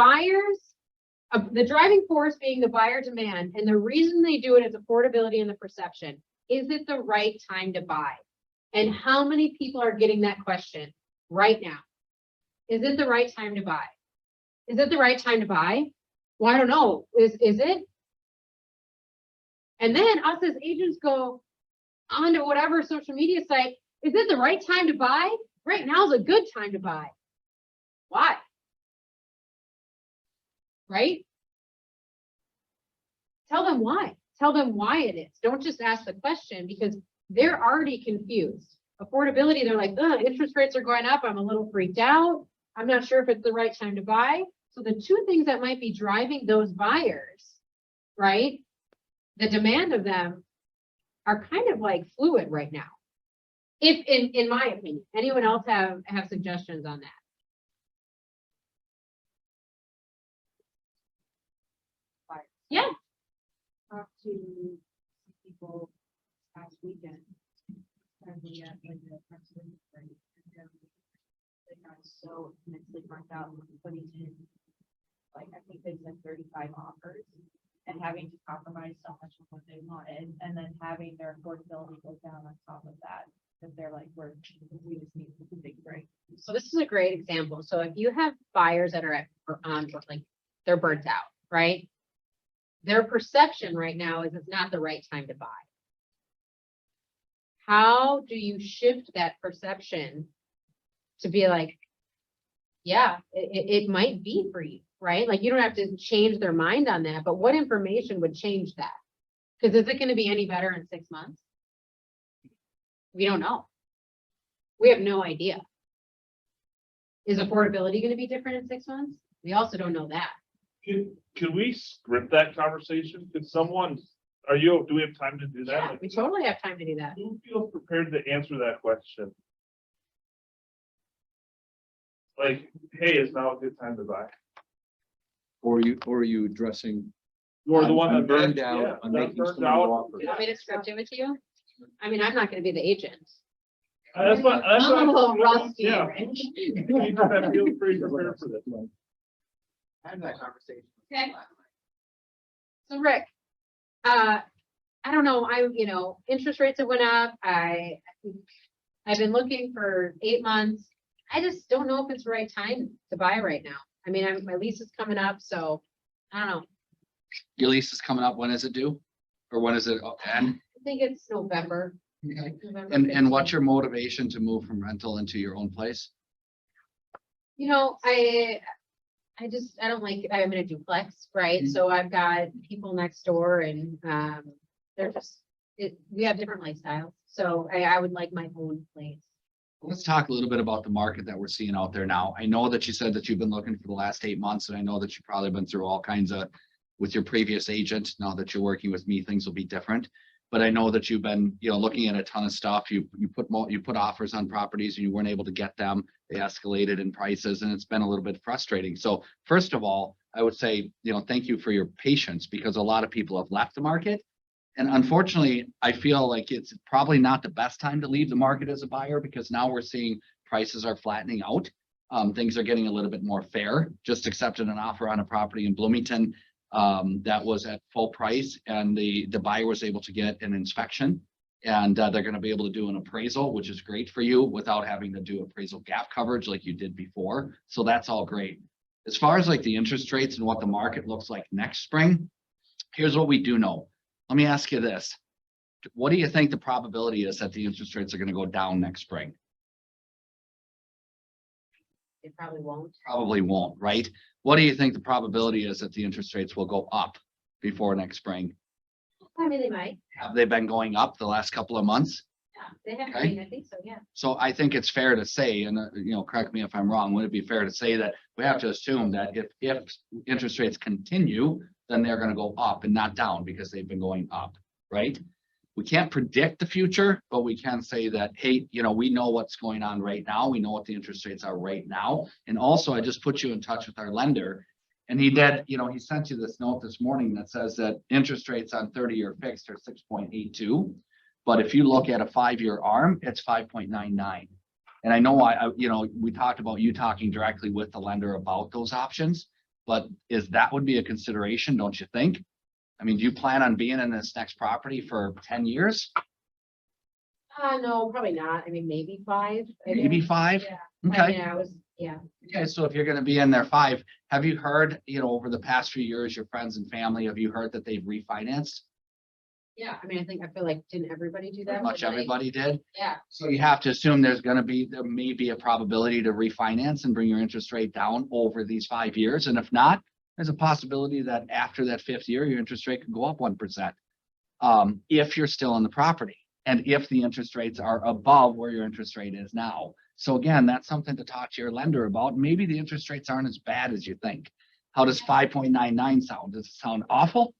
the driving force being the buyer demand, and the reason they do it is affordability and the perception. Is it the right time to buy? And how many people are getting that question right now? Is it the right time to buy? Is it the right time to buy? Well, I don't know. Is it? And then us as agents go on to whatever social media site. Is it the right time to buy? Right now is a good time to buy. Why? Right? Tell them why. Tell them why it is. Don't just ask the question because they're already confused. Affordability, they're like, interest rates are going up. I'm a little freaked out. I'm not sure if it's the right time to buy. So the 2 things that might be driving those buyers, right? The demand of them are kind of like fluid right now. If in my opinion, anyone else have suggestions on that? Yeah. Talk to example, last weekend. And we had like a president, right, and they got so immensely burnt out with putting in, like, I think they said 35 offers and having to compromise so much of what they wanted, and then having their affordability go down on top of that. Because they're like, we just need a big break. So this is a great example. So if you have buyers that are at, like, they're burnt out, right? Their perception right now is it's not the right time to buy. How do you shift that perception to be like, yeah, it might be for you, right? Like, you don't have to change their mind on that, but what information would change that? Because is it going to be any better in 6 months? We don't know. We have no idea. Is affordability going to be different in 6 months? We also don't know that. Can we script that conversation? Could someone, do we have time to do that? Yeah, we totally have time to do that. Who feels prepared to answer that question? Like, hey, is now a good time to buy? Or are you addressing? Or the I'm- one I'm that burned yeah, out, I'm that making burned some more out. offers. You want me to script it with you? I mean, I'm not going to be the agent. That's what. I'm a little rusty. Yeah. Rich. I feel pretty prepared for this one. I had that conversation. Okay. So Rick, I don't know, interest rates have went up. I've been looking for 8 months. I just don't know if it's the right time to buy right now. I mean, my lease is coming up, so I don't know. Your lease is coming up. When is it due? Or when is it end? I think it's November. Okay. November And what's 15th. your motivation to move from rental into your own place? I don't like, I'm in a duplex, right? So I've got people next door and, they're just, we have different lifestyles. So I would like my own place. Let's talk a little bit about the market that we're seeing out there now. I know that you said that you've been looking for the last 8 months, and I know that you've probably been through all kinds of, with your previous agent. Now that you're working with me, things will be different. But I know that you've been, looking at a ton of stuff. You put offers on properties and you weren't able to get them. They escalated in prices and it's been a little bit frustrating. So first of all, I would say, thank you for your patience, because a lot of people have left the market. And unfortunately, I feel like it's probably not the best time to leave the market as a buyer, because now we're seeing prices are flattening out. Things are getting a little bit more fair. Just accepted an offer on a property in Bloomington that was at full price, and the buyer was able to get an inspection, and they're going to be able to do an appraisal, which is great for you without having to do appraisal gap coverage like you did before. So that's all great. As far as like the interest rates and what the market looks like next spring, here's what we do know. Let me ask you this. What do you think the probability is that the interest rates are going to go down next spring? It probably won't. Probably won't, right? What do you think the probability is that the interest rates will go up before next spring? I mean, they might. Have they been going up the last couple of months? Yeah, they have, I Okay. mean, I think so, yeah. So I think it's fair to say, and correct me if I'm wrong, would it be fair to say that we have to assume that if interest rates continue, then they're gonna go up and not down, because they've been going up, right? We can't predict the future, but we can say that, hey, we know what's going on right now. We know what the interest rates are right now. And also, I just put you in touch with our lender. And he did, he sent you this note this morning that says that interest rates on 30-year fixed are 6.82. But if you look at a 5-year ARM, it's 5.99. And I know we talked about you talking directly with the lender about those options, but that would be a consideration, don't you think? I mean, do you plan on being in this next property for 10 years? No, probably not. I mean, maybe 5. Maybe 5? Yeah. Okay. Yeah. Okay, so if you're gonna be in there 5, have you heard, over the past few years, your friends and family, have you heard that they've refinanced? Yeah, I mean, I feel like, didn't everybody do that? Pretty much everybody did. Yeah. So you have to assume there may be a probability to refinance and bring your interest rate down over these 5 years. And if not, there's a possibility that after that 5th year, your interest rate could go up 1%. If you're still in the property and if the interest rates are above where your interest rate is now. So again, that's something to talk to your lender about. Maybe the interest rates aren't as bad as you think. How does 5.99 sound? Does it sound awful?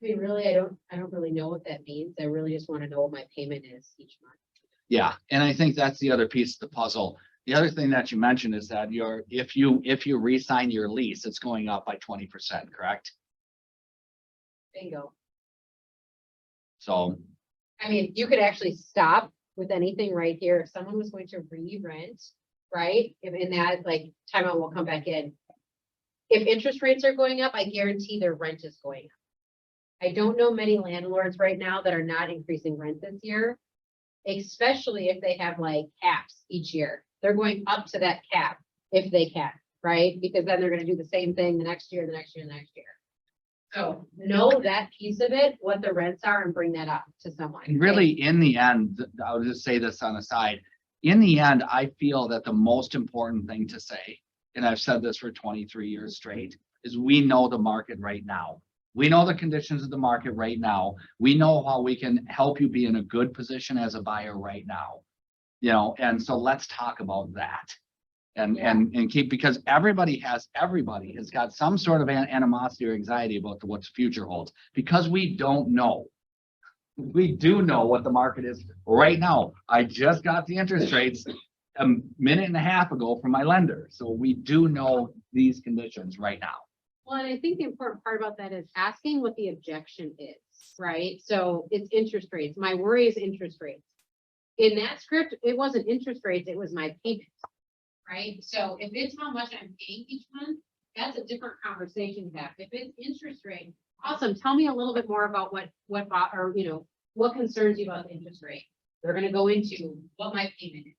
I mean, really, I don't really know what that means. I really just want to know what my payment is each month. Yeah, and I think that's the other piece of the puzzle. The other thing that you mentioned is that if you re-sign your lease, it's going up by 20%, correct? Bingo. So, I mean, you could actually stop with anything right here. If someone was going to re-rent, right? If in that, like, timeout will come back in. If interest rates are going up, I guarantee their rent is going up. I don't know many landlords right now that are not increasing rent this year. Especially if they have like caps each year. They're going up to that cap if they can, right? Because then they're gonna do the same thing the next year, the next year, the next year. So know that piece of it, what the rents are, and bring that up to someone. and really, in the end, I'll just say this on a side. In the end, I feel that the most important thing to say, and I've said this for 23 years straight, is we know the market right now. We know the conditions of the market right now. We know how we can help you be in a good position as a buyer right now. You know, and so let's talk about that. And keep, because everybody has got some sort of animosity or anxiety about what the future holds, because we don't know. We do know what the market is right now. I just got the interest rates a minute and a half ago from my lender. So we do know these conditions right now. Well, and I think the important part about that is asking what the objection is, right? So it's interest rates. My worry is interest rates. In that script, it wasn't interest rates, it was my payment, right? So if it's how much I'm paying each month, that's a different conversation to have. If it's interest rate, awesome. Tell me a little bit more about what concerns you about the interest rate. They're gonna go into what my payment is,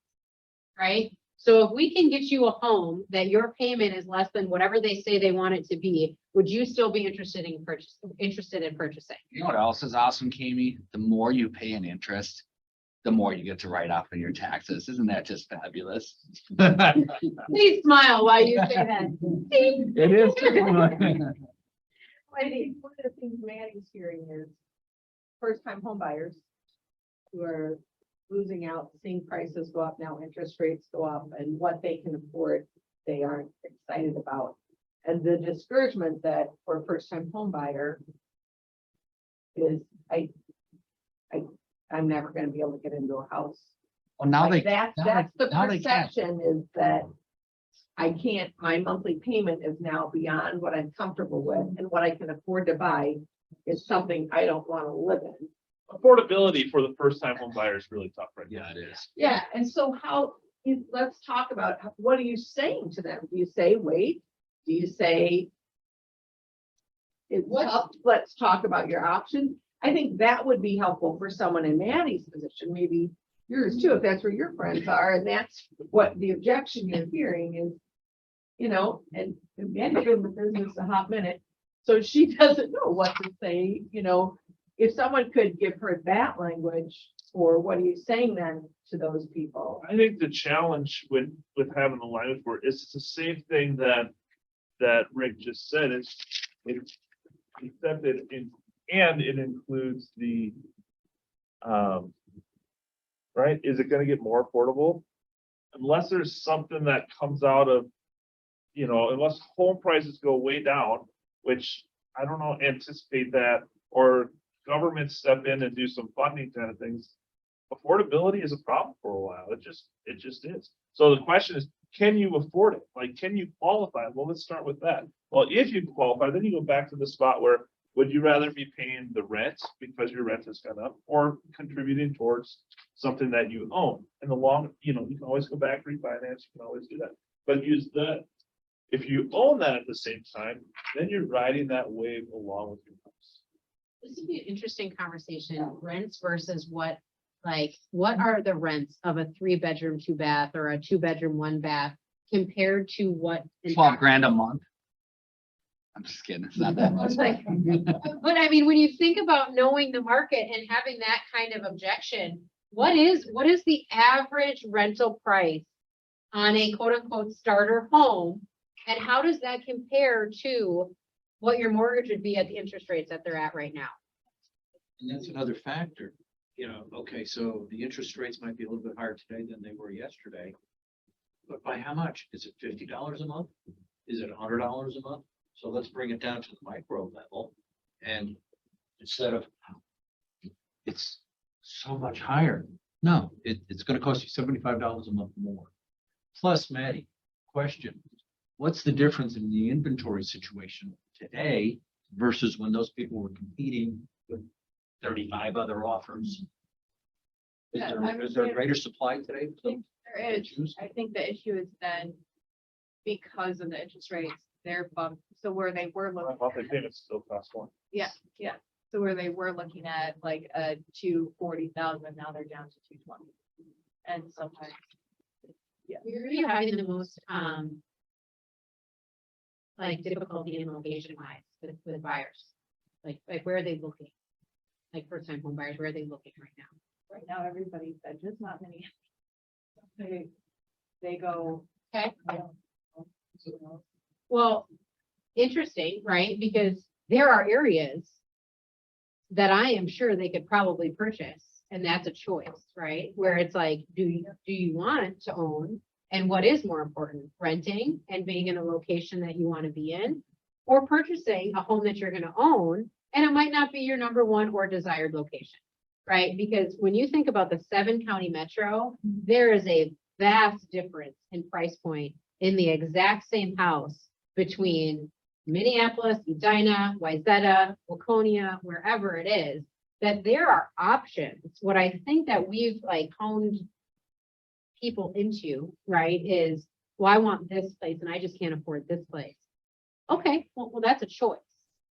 right? So if we can get you a home that your payment is less than whatever they say they want it to be, would you still be interested in purchasing? You know what else is awesome, Kami? The more you pay in interest, the more you get to write off on your taxes. Isn't that just fabulous? Please smile while you say that. It is. I think one of the things Maddie's hearing is first-time home buyers who are losing out, seeing prices go up now, interest rates go up, and what they can afford, they aren't excited about. And the discouragement that for a first-time home buyer is, I'm never gonna be able to get into a house. Well, now Like they, that's the now they can. perception, is that I can't, my monthly payment is now beyond what I'm comfortable with, and what I can afford to buy is something I don't want to live in. Affordability for the first time home buyer is really tough right now. Yeah, it is. Yeah, and so let's talk about, what are you saying to them? Do you say, wait? Do you say, it's tough, let's talk about your options? I think that would be helpful for someone in Maddie's position, maybe yours too, if that's where your friends are, and that's what the objection you're hearing is. And Maddie's been in the business a hot minute, so she doesn't know what to say, if someone could give her that language, or what are you saying then to those people? I think the challenge with having the language for it is the same thing that Rick just said, except it includes the, right, is it gonna get more affordable? Unless there's something that comes out of, unless home prices go way down, which I don't know, anticipate that, or government step in and do some funding kind of things. Affordability is a problem for a while. It just is. So the question is, can you afford it? Like, can you qualify? Well, let's start with that. Well, if you qualify, then you go back to the spot where, would you rather be paying the rent because your rent has gone up, or contributing towards something that you own? And you can always go back, refinance, you can always do that. But use that. If you own that at the same time, then you're riding that wave along with your house. This would be an interesting conversation, rents versus what are the rents of a 3-bedroom, 2-bath, or a 2-bedroom, 1-bath compared to what? 12 grand a month. I'm just kidding. It's not that much. But I mean, when you think about knowing the market and having that kind of objection, what is the average rental price on a quote unquote starter home? And how does that compare to what your mortgage would be at the interest rates that they're at right now? And that's another factor, okay, so the interest rates might be a little bit higher today than they were yesterday. But by how much? Is it $50 a month? Is it $100 a month? So let's bring it down to the micro level. And instead of, it's so much higher. No, it's gonna cost you $75 a month more. Plus, Maddie, question, what's the difference in the inventory situation today versus when those people were competing with 35 other offers. Yeah, I Is there a would- greater supply today? There is, I think the issue is then because of the interest rates, they're bumped, so where they were looking. Monthly payments still cost more. So where they were looking at like a 240,000, now they're down to 220. And sometimes. Where are you having the most, like difficulty in location wise with buyers? Like where are they looking? Like first time home buyers, where are they looking right now? Right now, everybody said just not many. They go. Okay. you know, Well, interesting, right? Because there are areas that I am sure they could probably purchase, and that's a choice, right? Where it's like, do you want to own? And what is more important, renting and being in a location that you want to be in? Or purchasing a home that you're gonna own, and it might not be your number one or desired location, right? Because when you think about the 7-county metro, there is a vast difference in price point in the exact same house between Minneapolis, Edina, Wayzata, Waconia, wherever it is, that there are options. What I think that we've like honed people into, right, is, well, I want this place and I just can't afford this place. Okay, well, that's a choice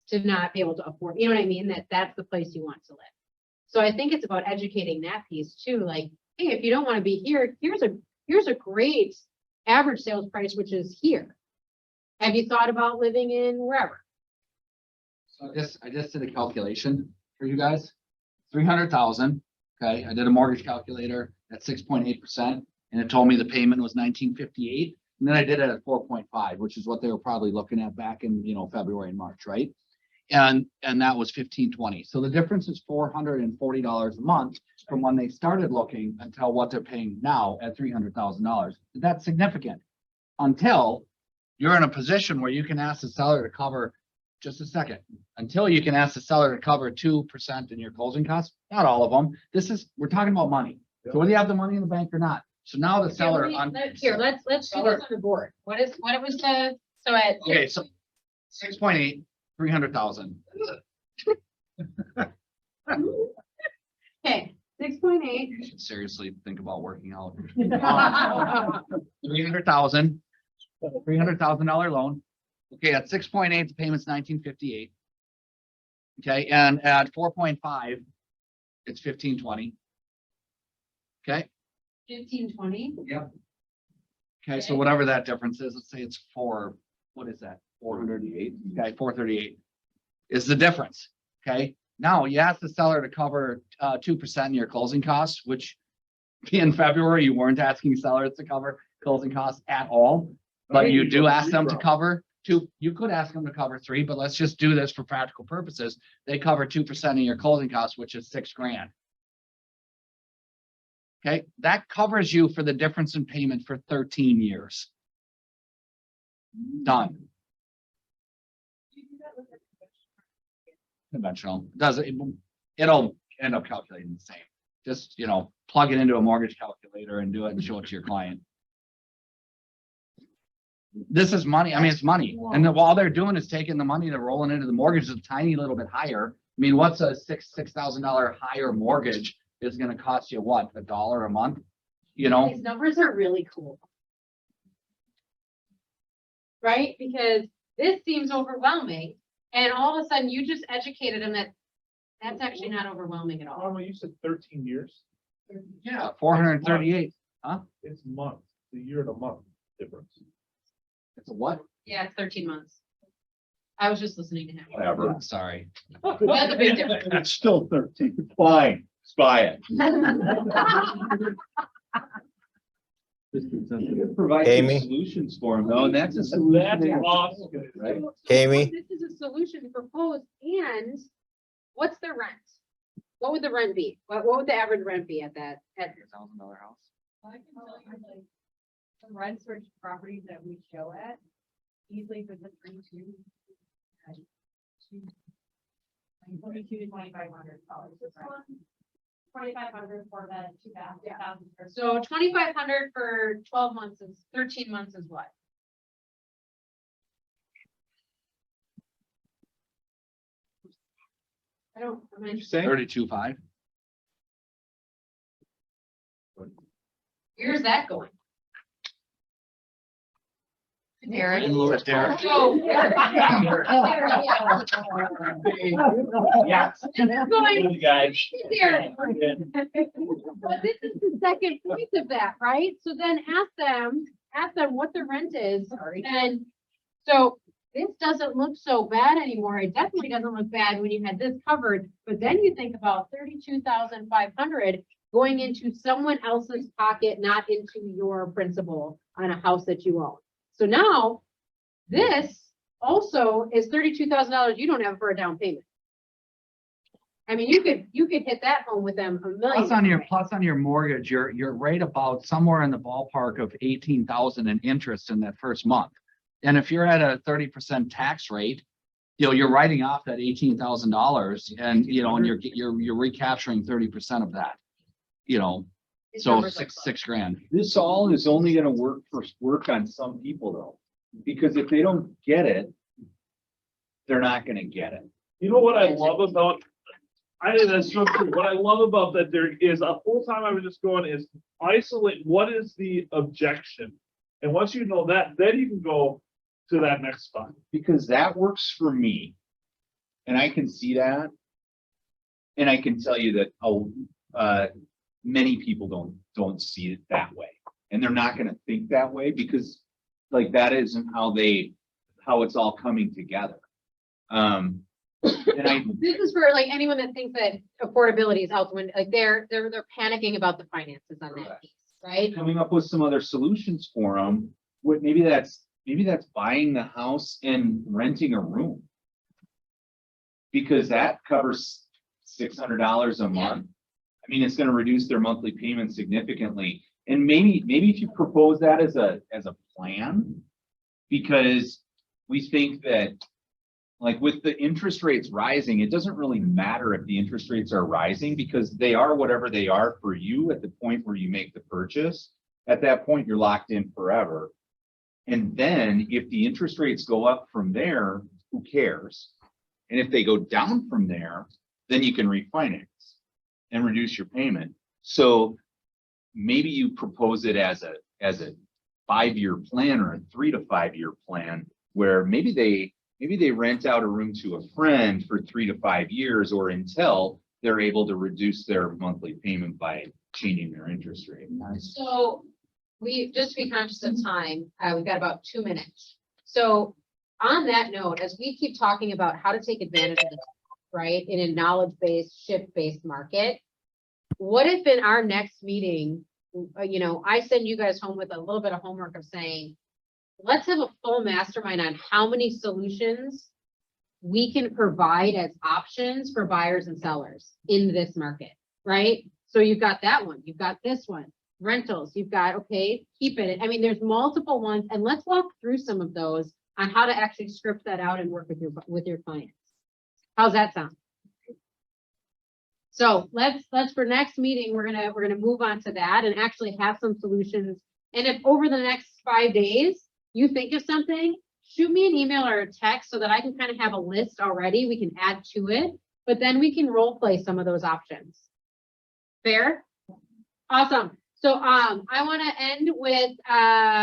to not be able to afford, you know what I mean? That's the place you want to live. So I think it's about educating that piece too, like, hey, if you don't want to be here, here's a great average sales price, which is here. Have you thought about living in wherever? So I just did a calculation for you guys. 300,000, okay, I did a mortgage calculator at 6.8%, and it told me the payment was 1958. And then I did it at 4.5, which is what they were probably looking at back in, February and March, right? And that was 1520. So the difference is $440 a month from when they started looking until what they're paying now at $300,000. That's significant until you're in a position where you can ask the seller to cover, just a second, until you can ask the seller to cover 2% in your closing costs, not all of them. We're talking about money. So whether you have the money in the bank or not. So now the seller on. Here, let's do this on the board. What was the, so at. Okay, so 6.8, 300,000. Okay, 6.8. You should seriously think about working out. 300,000, $300,000 loan. Okay, at 6.8, the payment's 1958. Okay, and at 4.5, it's 1520. Okay, 1520. yep. Okay, so whatever that difference is, let's say it's what is that? 438. Okay, 438 is the difference. Okay, now you ask the seller to cover 2% in your closing costs, which in February, you weren't asking sellers to cover closing costs at all. But you do ask them to cover 2. You could ask them to cover 3, but let's just do this for practical purposes. They cover 2% of your closing costs, which is $6,000. Okay, that covers you for the difference in payment for 13 years. Done. Conventional, it'll end up calculating the same. Just, plug it into a mortgage calculator and do it and show it to your client. This is money. I mean, it's money. And then while they're doing is taking the money, they're rolling into the mortgage a tiny little bit higher. I mean, what's a $6,000 higher mortgage is going to cost you what, $1 a month? These numbers are really cool. Right? Because this seems overwhelming, and all of a sudden you just educated them that's actually not overwhelming at all. Norma, you said 13 years? Yeah, 438. It's months, a year and a month difference. It's a what? Yeah, it's 13 months. I was just listening to him. Whatever. Sorry. That's a big difference. It's still 13. Fine, spy it. Provide some Amy? solutions for them though, and that's a That's solution. awesome. Right. Amy? This is a solution proposed, and what's the rent? What would the rent be? What would the average rent be at that, at $1,000 house. I can tell you, like, the rent search properties that we show at, easily for the 22. 22 to $2,500. 2,500 for the 2,000. so 2,500 for 12 months is 13 months is what? I don't, I mean, Say? 32.5. where's that going? Derek. Derek. Oh. Yes. Going Guys. there. But this is the second point of that, right? So then ask them what the rent is. And so this doesn't look so bad anymore. It definitely doesn't look bad when you had this covered, but then you think about 32,500 going into someone else's pocket, not into your principal on a house that you own. So now this also is $32,000 you don't have for a down payment. I mean, you could hit that home with them a million. Plus on your mortgage, you're right about somewhere in the ballpark of 18,000 in interest in that first month. And if you're at a 30% tax rate, you're writing off that $18,000 and, and you're recapturing 30% of that. These So numbers look six grand. This all is only gonna work on some people though, because if they don't get it, they're not gonna get it. You know what I love about, I think that's so true. What I love about that there is a whole time I was just going is isolate, what is the objection? And once you know that, then you can go to that next spot. Because that works for me. And I can see that. And I can tell you that, many people don't see it that way. And they're not gonna think that way because like that isn't how it's all coming together. And This is for like anyone that thinks that affordability is out the window, like they're panicking about the finances on that piece, right? coming up with some other solutions for them. Maybe that's buying the house and renting a room. Because that covers $600 a month. I mean, it's gonna reduce their monthly payment significantly. And maybe if you propose that as a plan, because we think that like with the interest rates rising, it doesn't really matter if the interest rates are rising because they are whatever they are for you at the point where you make the purchase. At that point, you're locked in forever. And then if the interest rates go up from there, who cares? And if they go down from there, then you can refinance and reduce your payment. So maybe you propose it as a 5-year plan or a 3 to 5 year plan where maybe they rent out a room to a friend for 3 to 5 years or until they're able to reduce their monthly payment by changing their interest rate. So just to be conscious of time, we've got about 2 minutes. So on that note, as we keep talking about how to take advantage of this, right, in a knowledge-based, shift-based market, what if in our next meeting, I send you guys home with a little bit of homework of saying, let's have a full mastermind on how many solutions we can provide as options for buyers and sellers in this market, right? So you've got that one, you've got this one, rentals, you've got, okay, keep it. I mean, there's multiple ones, and let's walk through some of those on how to actually script that out and work with your clients. How's that sound? So let's for next meeting, we're gonna move on to that and actually have some solutions. And if over the next 5 days, you think of something, shoot me an email or a text so that I can kind of have a list already. We can add to it, but then we can role play some of those options. Fair? Awesome. So I want to end with